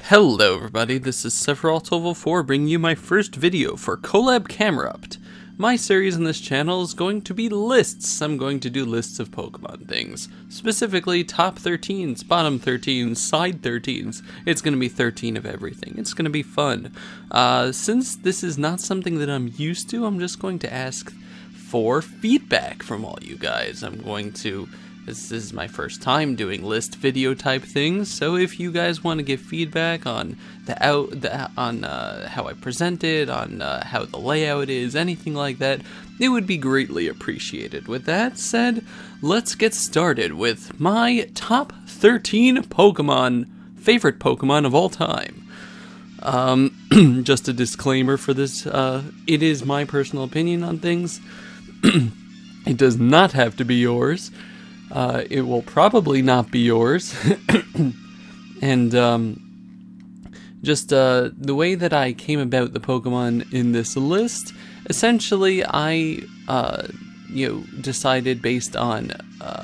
Hello everybody, this is Sephiroth4 bringing you my first video for Collab Camera-Upt. My series on this channel is going to be lists. I'm going to do lists of Pokemon things. Specifically top 13s, bottom 13s, side 13s. It's going to be 13 of everything. It's going to be fun. Since this is not something that I'm used to, I'm just going to ask for feedback from all you guys. This is my first time doing list video type things, so if you guys want to give feedback on how I present it, on how the layout is, anything like that, it would be greatly appreciated. With that said, let's get started with my top 13 favorite Pokemon of all time. Just a disclaimer for this, it is my personal opinion on things. It does not have to be yours. It will probably not be yours. And the way that I came about the Pokemon in this list, essentially I decided based on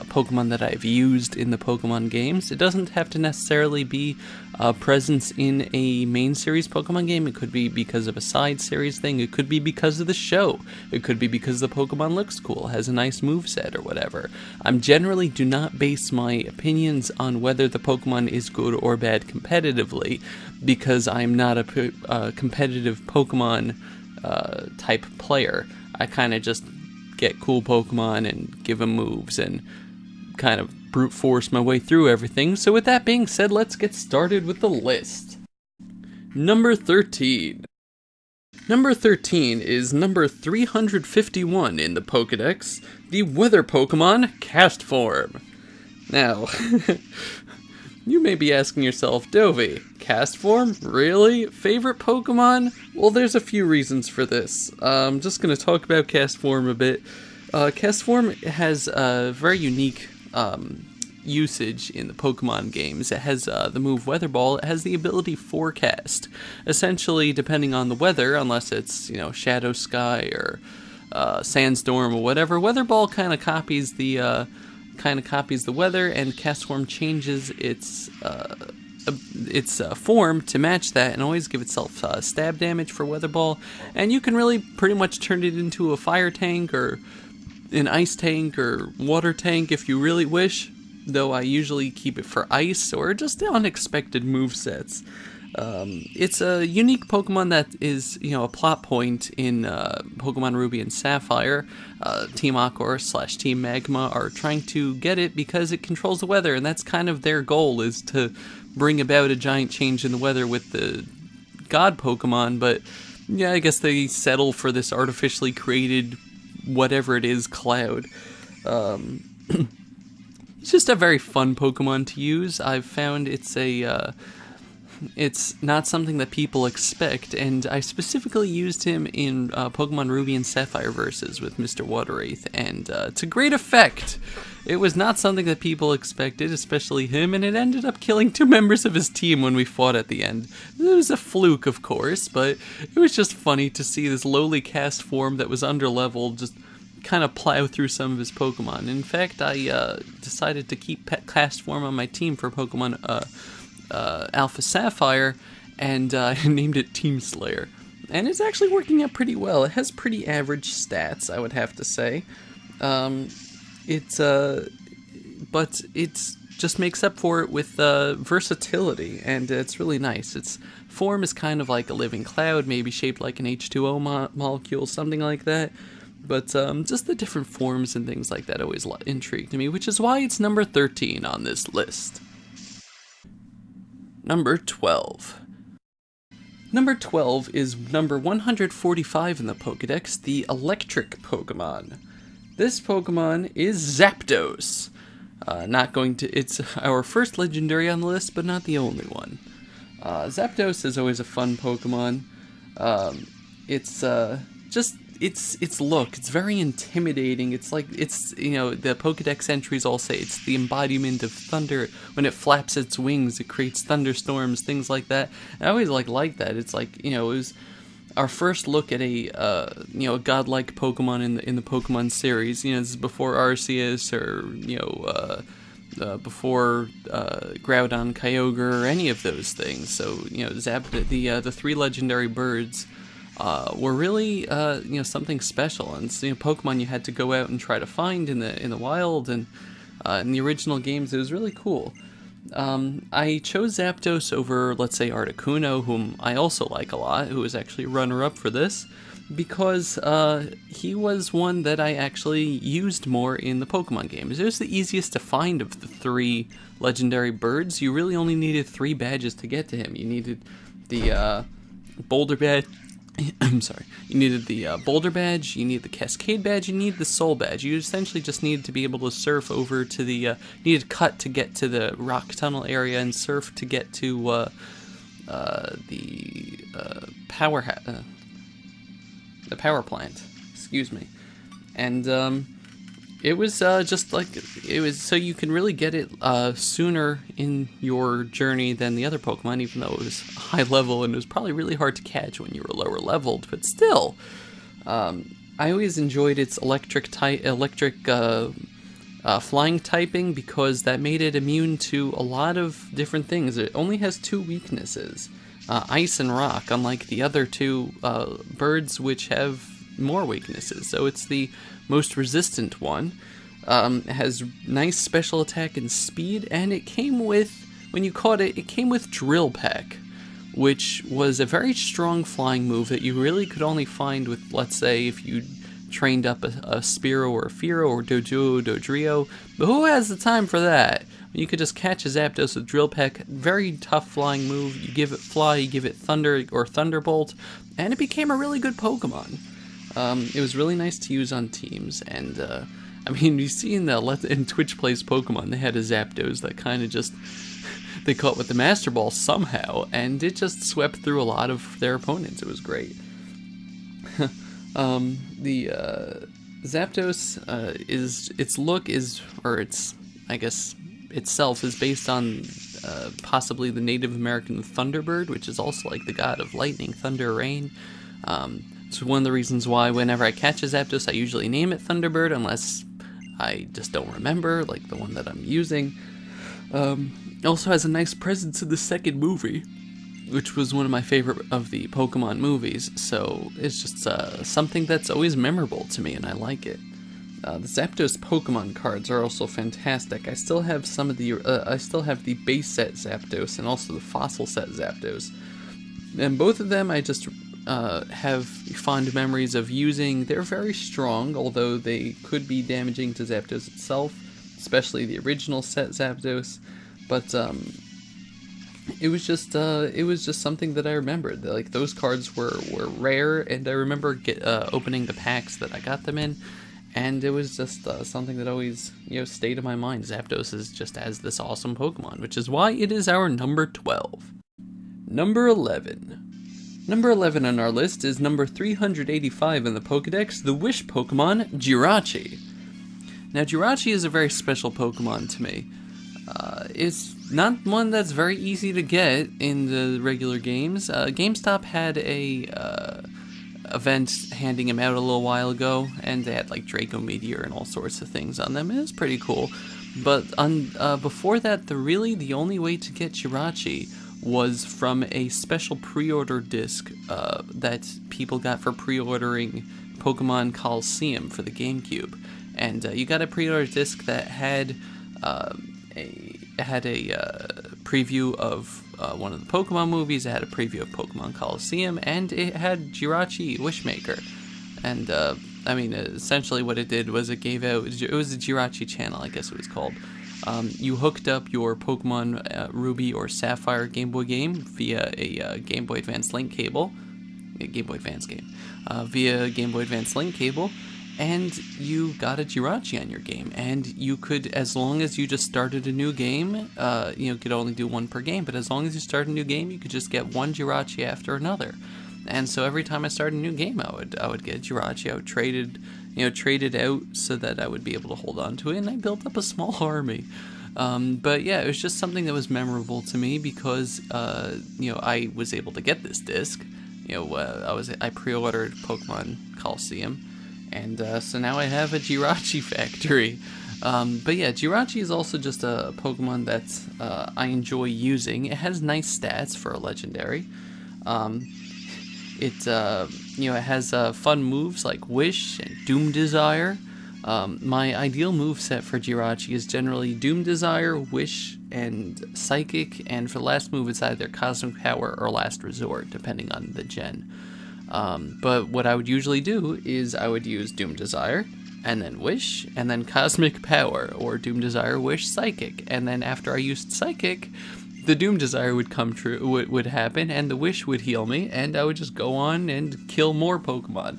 Pokemon that I've used in the Pokemon games. It doesn't have to necessarily be a presence in a main series Pokemon game. It could be because of a side series thing. It could be because of the show. It could be because the Pokemon looks cool, has a nice moveset or whatever. I generally do not base my opinions on whether the Pokemon is good or bad competitively, because I'm not a competitive Pokemon type player. I kind of just get cool Pokemon and give them moves and kind of brute force my way through everything. So with that being said, let's get started with the list. Number 13. Number 13 is number 351 in the Pokedex, the Weather Pokemon Castform. Now, you may be asking yourself, Dovi, Castform? Really? Favorite Pokemon? Well, there's a few reasons for this. I'm just going to talk about Castform a bit. Castform has a very unique usage in the Pokemon games. It has the move Weather Ball. It has the ability Forecast. Essentially, depending on the weather, unless it's, Shadow Sky or Sandstorm or whatever, Weather Ball kind of copies the weather, and Castform changes its form to match that and always give itself stab damage for Weather Ball. And you can really pretty much turn it into a fire tank or an ice tank or water tank if you really wish, though I usually keep it for ice or just unexpected movesets. It's a unique Pokemon that is, a plot point in Pokemon Ruby and Sapphire. Team Aqua / Team Magma are trying to get it because it controls the weather, and that's kind of their goal, is to bring about a giant change in the weather with the God Pokemon. But yeah, I guess they settle for this artificially created whatever it is cloud. It's just a very fun Pokemon to use. I've found it's not something that people expect, and I specifically used him in Pokemon Ruby and Sapphire versus with Mr. Water Wraith, and to great effect. It was not something that people expected, especially him, and it ended up killing 2 members of his team when we fought at the end. It was a fluke, of course, but it was just funny to see this lowly Castform that was underleveled just kind of plow through some of his Pokemon. In fact, I decided to keep Castform on my team for Pokemon Alpha Sapphire, and I named it Team Slayer. And it's actually working out pretty well. It has pretty average stats, I would have to say. But it's just makes up for it with versatility, and it's really nice. Its form is kind of like a living cloud, maybe shaped like an H2O molecule, something like that. But just the different forms and things like that always intrigued me, which is why it's number 13 on this list. Number 12. Number 12 is number 145 in the Pokedex, the Electric Pokemon. This Pokemon is Zapdos. It's our first legendary on the list, but not the only one. Zapdos is always a fun Pokemon. Its look, it's very intimidating. It's like, the Pokedex entries all say it's the embodiment of thunder. When it flaps its wings, it creates thunderstorms, things like that. And I always like that. It's like, it was our first look at a godlike Pokemon in the Pokemon series. This is before Arceus or before Groudon, Kyogre, or any of those things. So the three legendary birds were really something special, and Pokemon you had to go out and try to find in the wild, and in the original games it was really cool. I chose Zapdos over, let's say, Articuno, whom I also like a lot, who was actually runner-up for this, because he was one that I actually used more in the Pokemon games. It was the easiest to find of the three legendary birds. You really only needed 3 badges to get to him. You needed the Boulder badge. I'm sorry. You needed the Boulder badge, you need the Cascade badge, you need the Soul badge. You essentially just needed to be able to surf over to the needed cut to get to the rock tunnel area, and surf to get to the power plant. Excuse me. And it was just like, it was so you can really get it sooner in your journey than the other Pokemon, even though it was high level and it was probably really hard to catch when you were lower leveled. But still, I always enjoyed its electric flying typing, because that made it immune to a lot of different things. It only has 2 weaknesses, ice and rock, unlike the other 2 birds, which have more weaknesses. So it's the most resistant one. It has nice special attack and speed, and it came with, when you caught it, it came with Drill Peck, which was a very strong flying move that you really could only find with, let's say, if you trained up a Spearow or a Fearow or Doduo, Dodrio. But who has the time for that? You could just catch a Zapdos with Drill Peck, very tough flying move. You give it Fly, you give it Thunder or Thunderbolt, and it became a really good Pokemon. It was really nice to use on teams, and I mean, you see in Twitch Plays Pokemon, they had a Zapdos that kind of just, they caught with the Master Ball somehow, and it just swept through a lot of their opponents. It was great. The Zapdos itself is based on possibly the Native American Thunderbird, which is also like the god of lightning, thunder, rain. It's one of the reasons why whenever I catch a Zapdos, I usually name it Thunderbird, unless I just don't remember, like the one that I'm using. It also has a nice presence in the second movie, which was one of my favorite of the Pokemon movies, so it's just something that's always memorable to me, and I like it. The Zapdos Pokemon cards are also fantastic. I still have some of the, I still have the base set Zapdos and also the fossil set Zapdos. And both of them I just have fond memories of using. They're very strong, although they could be damaging to Zapdos itself, especially the original set Zapdos. But it was just something that I remembered. Like, those cards were rare, and I remember opening the packs that I got them in, and it was just something that always stayed in my mind. Zapdos is just as this awesome Pokemon, which is why it is our number 12. Number 11. Number 11 on our list is number 385 in the Pokedex, the Wish Pokemon, Jirachi. Now, Jirachi is a very special Pokemon to me. It's not one that's very easy to get in the regular games. GameStop had a event handing him out a little while ago, and they had like Draco Meteor and all sorts of things on them. It was pretty cool. But before that, the only way to get Jirachi was from a special pre-order disc that people got for pre-ordering Pokemon Coliseum for the GameCube. And you got a pre-order disc that had a preview of one of the Pokemon movies. It had a preview of Pokemon Coliseum, and it had Jirachi Wishmaker. And I mean, essentially what it did was it was a Jirachi channel, I guess it was called. You hooked up your Pokemon Ruby or Sapphire Game Boy game via a Game Boy Advance link cable, Game Boy Advance game, via Game Boy Advance link cable, and you got a Jirachi on your game. And you could, as long as you just started a new game, could only do one per game, but as long as you start a new game, you could just get one Jirachi after another. And so every time I started a new game, I would get Jirachi. I would trade it out so that I would be able to hold on to it, and I built up a small army. But yeah, it was just something that was memorable to me because I was able to get this disc. I pre-ordered Pokemon Coliseum, and so now I have a Jirachi factory. But yeah, Jirachi is also just a Pokemon that I enjoy using. It has nice stats for a legendary. Um, it has fun moves like Wish and Doom Desire. My ideal move set for Jirachi is generally Doom Desire, Wish, and Psychic, and for the last move it's either Cosmic Power or Last Resort, depending on the gen. But what I would usually do is I would use Doom Desire, and then Wish, and then Cosmic Power, or Doom Desire, Wish, Psychic. And then after I used Psychic, the Doom Desire would come true, would happen, and the Wish would heal me, and I would just go on and kill more Pokemon.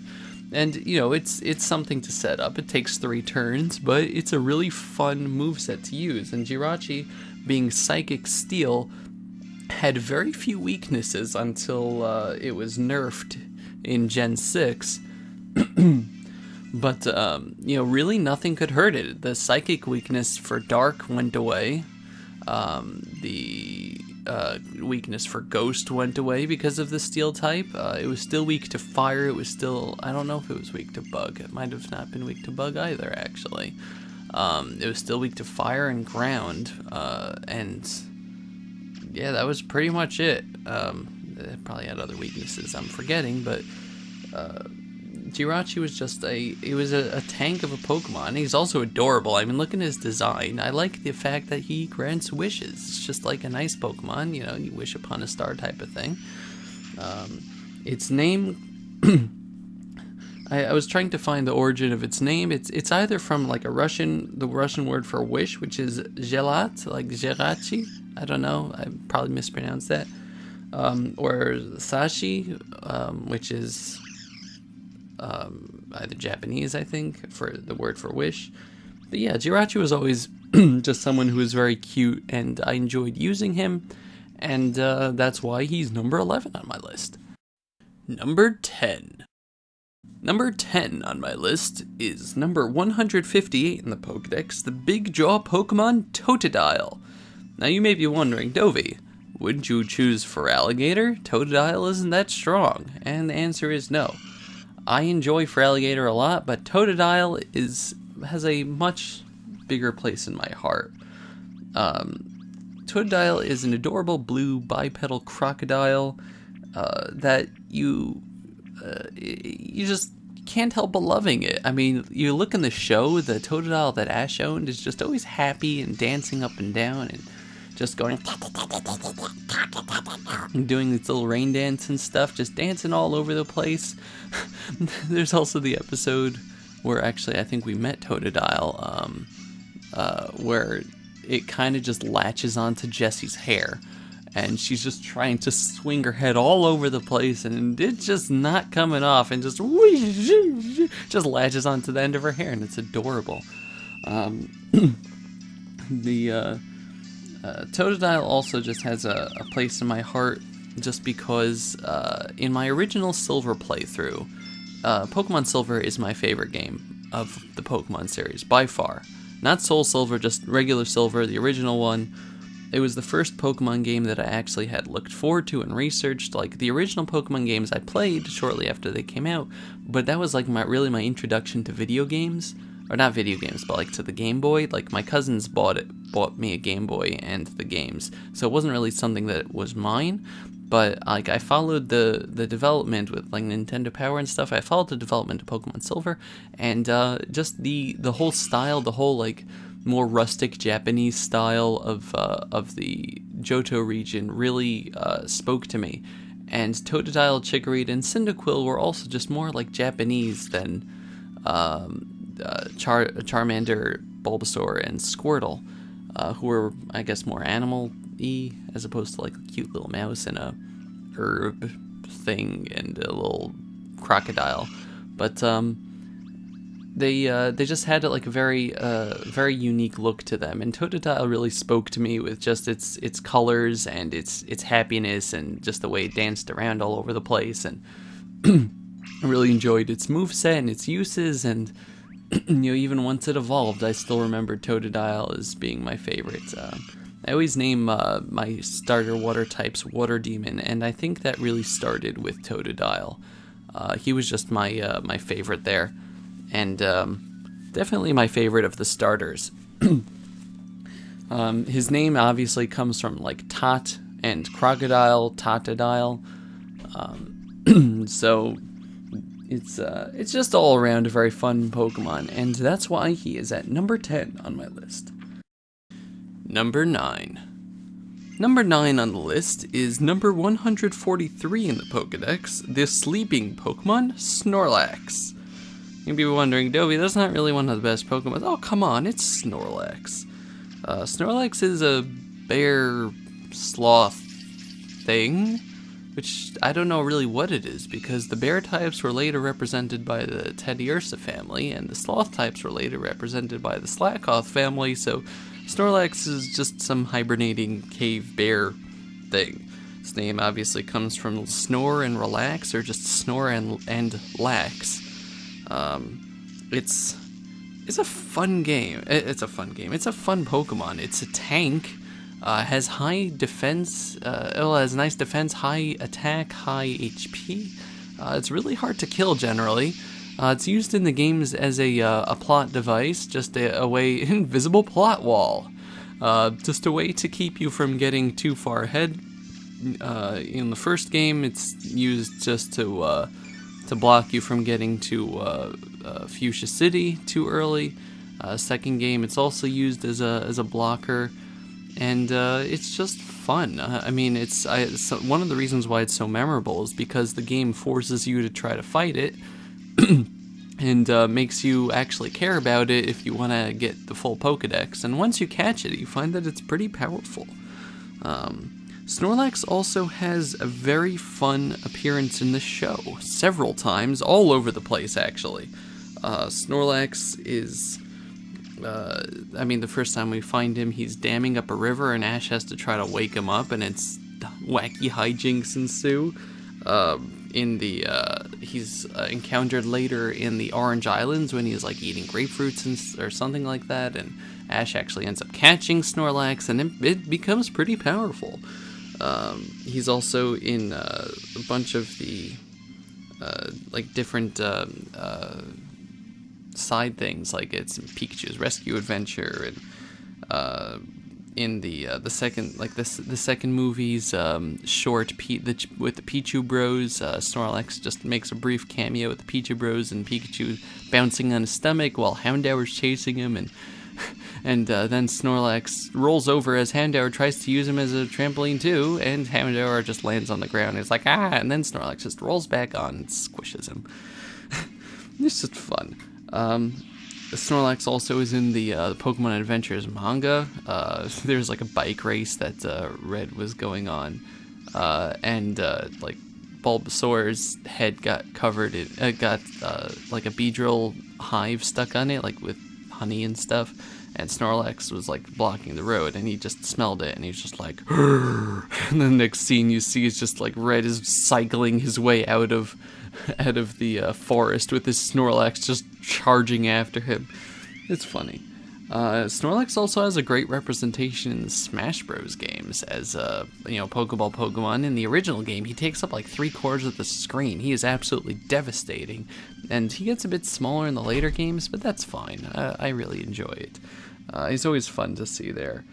And, it's something to set up. It takes 3 turns, but it's a really fun moveset to use. And Jirachi, being Psychic Steel, had very few weaknesses until it was nerfed in Gen 6. But, really nothing could hurt it. The Psychic weakness for Dark went away. The weakness for Ghost went away because of the Steel type. It was still weak to Fire. It was still... I don't know if it was weak to Bug. It might have not been weak to Bug either, actually. It was still weak to Fire and Ground. And... yeah, that was pretty much it. It probably had other weaknesses I'm forgetting, but... Jirachi was just a tank of a Pokemon. He's also adorable. I mean, look at his design. I like the fact that he grants wishes. It's just like a nice Pokemon, you wish upon a star type of thing. Its name, I was trying to find the origin of its name. It's either from like the Russian word for wish, which is Gelat, like Jirachi. I don't know. I probably mispronounced that. Or Sashi, which is either Japanese, I think, for the word for wish. But yeah, Jirachi was always just someone who was very cute, and I enjoyed using him, and that's why he's number 11 on my list. Number 10. Number 10 on my list is number 158 in the Pokedex, the Big Jaw Pokemon Totodile. Now you may be wondering, Dovi, wouldn't you choose Feraligatr? Totodile isn't that strong, and the answer is no. I enjoy Feraligatr a lot, but Totodile has a much bigger place in my heart. Totodile is an adorable blue bipedal crocodile that you just can't help but loving it. I mean, you look in the show, the Totodile that Ash owned is just always happy and dancing up and down and just going and doing this little rain dance and stuff, just dancing all over the place. There's also the episode where actually I think we met Totodile, where it kind of just latches onto Jessie's hair, and she's just trying to swing her head all over the place, and it's just not coming off, and just latches onto the end of her hair, and it's adorable. Totodile also just has a place in my heart just because in my original Silver playthrough, Pokemon Silver is my favorite game of the Pokemon series, by far. Not Soul Silver, just regular Silver, the original one. It was the first Pokemon game that I actually had looked forward to and researched. Like, the original Pokemon games I played shortly after they came out, but that was like my introduction to video games. Or not video games, but like to the Game Boy. Like, my cousins bought me a Game Boy and the games, so it wasn't really something that was mine. But like, I followed the development with like Nintendo Power and stuff. I followed the development of Pokemon Silver, and just the whole style, the whole like more rustic Japanese style of the Johto region really spoke to me. And Totodile, Chikorita, and Cyndaquil were also just more like Japanese than Charmander, Bulbasaur, and Squirtle, who were, I guess, more animal-y, as opposed to like a cute little mouse and a herb thing and a little crocodile. But they just had like a very unique look to them, and Totodile really spoke to me with just its colors and its happiness and just the way it danced around all over the place. And I really enjoyed its moveset and its uses, and even once it evolved, I still remember Totodile as being my favorite. I always name my starter water types Water Demon, and I think that really started with Totodile. He was just my favorite there. And definitely my favorite of the starters. His name obviously comes from like Tot and crocodile, Totodile. So it's just all around a very fun Pokemon, and that's why he is at number 10 on my list. Number 9. Number 9 on the list is number 143 in the Pokedex, the sleeping Pokemon, Snorlax. You'd be wondering, Dovi, that's not really one of the best Pokemon. Oh, come on, it's Snorlax. Snorlax is a bear sloth thing, which I don't know really what it is, because the bear types were later represented by the Teddiursa family, and the sloth types were later represented by the Slakoth family, so Snorlax is just some hibernating cave bear thing. Its name obviously comes from snore and relax, or just snore and lax. It's a fun game. It's a fun game. It's a fun Pokemon. It's a tank. Has high defense. Has nice defense, high attack, high HP. It's really hard to kill generally. It's used in the games as a plot device, just a way, invisible plot wall. Just a way to keep you from getting too far ahead. In the first game, it's used just to block you from getting to Fuchsia City too early. Second game, it's also used as a blocker, and it's just fun. I mean, it's one of the reasons why it's so memorable is because the game forces you to try to fight it, and makes you actually care about it if you want to get the full Pokedex. And once you catch it, you find that it's pretty powerful. Snorlax also has a very fun appearance in the show, several times, all over the place actually. Snorlax is, the first time we find him, he's damming up a river and Ash has to try to wake him up, and it's wacky hijinks ensue. He's encountered later in the Orange Islands when he's like eating grapefruits or something like that, and Ash actually ends up catching Snorlax, and it becomes pretty powerful. He's also in a bunch of the different side things, like it's in Pikachu's Rescue Adventure, and in the second movie's short with the Pichu Bros, Snorlax just makes a brief cameo with the Pichu Bros and Pikachu bouncing on his stomach while Houndour's chasing him, and then Snorlax rolls over as Houndour tries to use him as a trampoline too, and Houndour just lands on the ground. It's like, and then Snorlax just rolls back on and squishes him. It's just fun. Snorlax also is in the Pokemon Adventures manga. There's like a bike race that Red was going on, and Bulbasaur's head got covered. It got like a Beedrill hive stuck on it, like with honey and stuff. And Snorlax was like blocking the road, and he just smelled it, and he's just like, and the next scene you see is just like Red is cycling his way out of the forest with his Snorlax just charging after him. It's funny. Snorlax also has a great representation in the Smash Bros. Games as Pokeball Pokemon. In the original game, he takes up like 3/4 of the screen. He is absolutely devastating, and he gets a bit smaller in the later games, but that's fine. I really enjoy it. He's always fun to see there.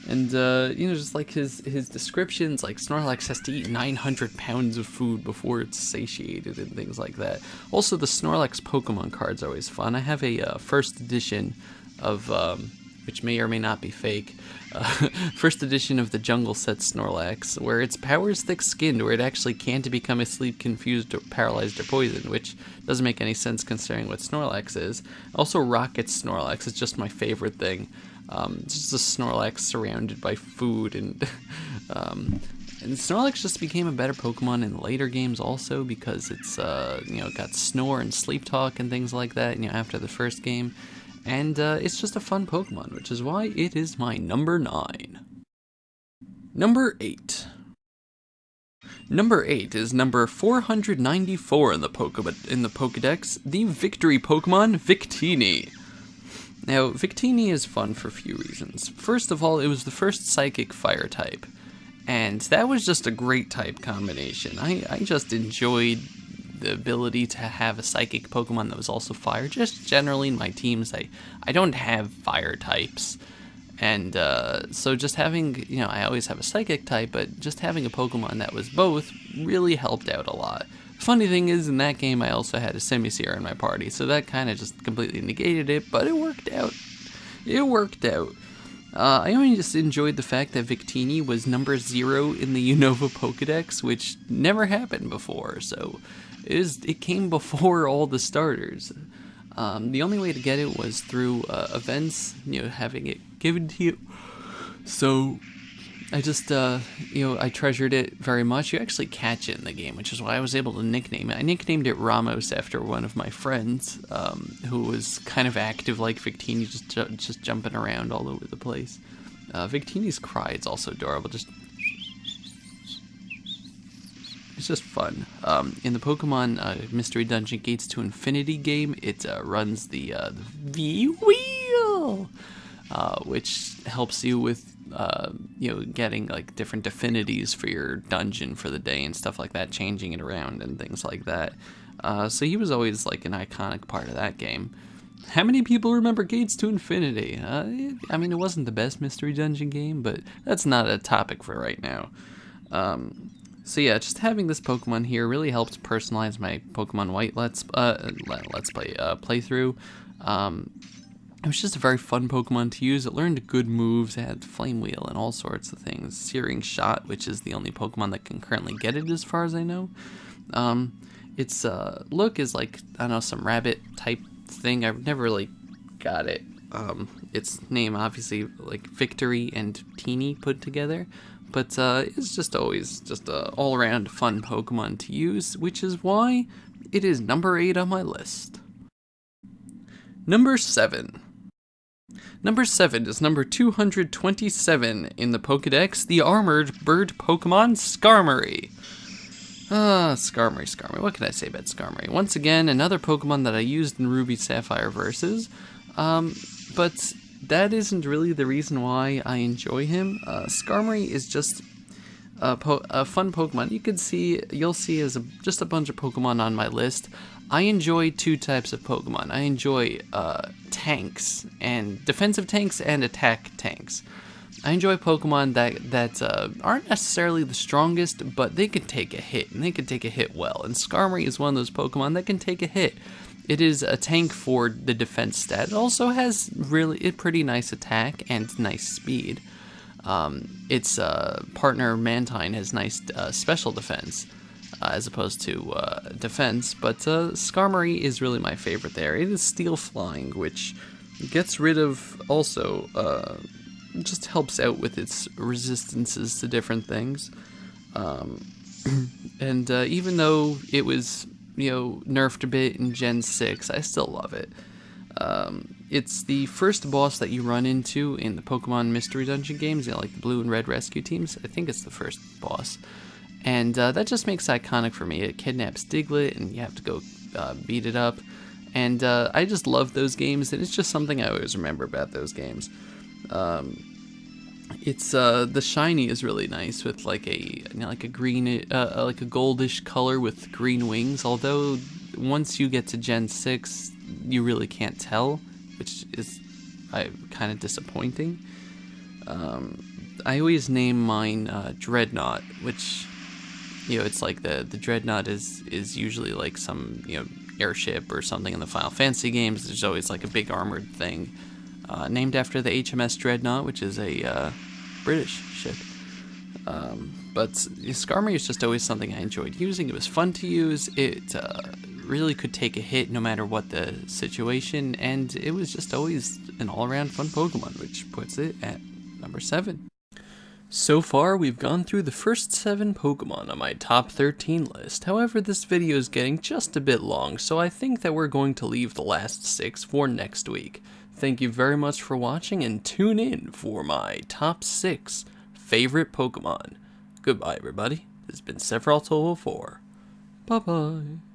Just like his descriptions, like Snorlax has to eat 900 pounds of food before it's satiated and things like that. Also, the Snorlax Pokemon card's always fun. I have a first edition of, which may or may not be fake, first edition of the Jungle Set Snorlax, where its power is thick-skinned, where it actually can't become asleep, confused, or paralyzed, or poisoned, which doesn't make any sense considering what Snorlax is. Also, Rocket Snorlax is just my favorite thing. It's just a Snorlax surrounded by food, and Snorlax just became a better Pokemon in later games also, because it's got Snore and Sleep Talk and things like that, after the first game, and it's just a fun Pokemon, which is why it is my number 9. Number 8. Number 8 is number 494 in the Pokedex, the Victory Pokemon Victini. Now, Victini is fun for a few reasons. First of all, it was the first Psychic Fire type, and that was just a great type combination. I just enjoyed the ability to have a psychic Pokemon that was also fire. Just generally in my teams, I don't have fire types. And so just having, I always have a psychic type, but just having a Pokemon that was both really helped out a lot. Funny thing is, in that game, I also had a Simisear in my party, so that kind of just completely negated it, but it worked out. It worked out. I only just enjoyed the fact that Victini was number 0 in the Unova Pokedex, which never happened before, so it came before all the starters. The only way to get it was through events, having it given to you. So I just, I treasured it very much. You actually catch it in the game, which is why I was able to nickname it. I nicknamed it Ramos after one of my friends, who was kind of active like Victini, just jumping around all over the place. Victini's cry is also adorable. It's just fun. In the Pokemon Mystery Dungeon Gates to Infinity game, it runs the V-Wheel, which helps you with getting like different affinities for your dungeon for the day and stuff like that, changing it around and things like that. So he was always like an iconic part of that game. How many people remember Gates to Infinity? I mean, it wasn't the best Mystery Dungeon game, but that's not a topic for right now. So yeah, just having this Pokemon here really helps personalize my Pokemon White Let's Play playthrough. It was just a very fun Pokemon to use. It learned good moves. It had Flame Wheel and all sorts of things. Searing Shot, which is the only Pokemon that can currently get it as far as I know. Its look is like, I don't know, some rabbit type thing. I've never really got it. Its name, obviously, like Victory and Teeny put together. But it's just always just a all-around fun Pokemon to use, which is why it is number 8 on my list. Number 7. Number 7 is number 227 in the Pokedex, the Armored Bird Pokemon Skarmory. Skarmory. What can I say about Skarmory? Once again, another Pokemon that I used in Ruby Sapphire Versus, but that isn't really the reason why I enjoy him. Skarmory is just a fun Pokemon. You'll see as just a bunch of Pokemon on my list. I enjoy 2 types of Pokemon. I enjoy tanks, and defensive tanks and attack tanks. I enjoy Pokemon that aren't necessarily the strongest, but they can take a hit, and they can take a hit well. And Skarmory is one of those Pokemon that can take a hit. It is a tank for the defense stat. It also has really a pretty nice attack and nice speed. Its partner Mantine has nice special defense, as opposed to defense, but Skarmory is really my favorite there. It is Steel Flying, which gets rid of also, just helps out with its resistances to different things. And even though it was, nerfed a bit in Gen 6, I still love it. It's the first boss that you run into in the Pokemon Mystery Dungeon games, like the Blue and Red Rescue teams. I think it's the first boss. And that just makes it iconic for me. It kidnaps Diglett, and you have to go beat it up. And I just love those games, and it's just something I always remember about those games. It's the shiny is really nice with like a green, like a goldish color with green wings. Although once you get to Gen 6, you really can't tell, which is kind of disappointing. I always name mine Dreadnought, which, it's like the Dreadnought is usually like some, airship or something in the Final Fantasy games. There's always like a big armored thing, named after the HMS Dreadnought, which is a British ship. But Skarmory is just always something I enjoyed using. It was fun to use. It really could take a hit no matter what the situation, and it was just always an all-around fun Pokemon, which puts it at number 7. So far, we've gone through the first 7 Pokemon on my top 13 list. However, this video is getting just a bit long, so I think that we're going to leave the last 6 for next week. Thank you very much for watching, and tune in for my top 6 favorite Pokemon. Goodbye, everybody. This has been Sephiroth 4. Bye-bye.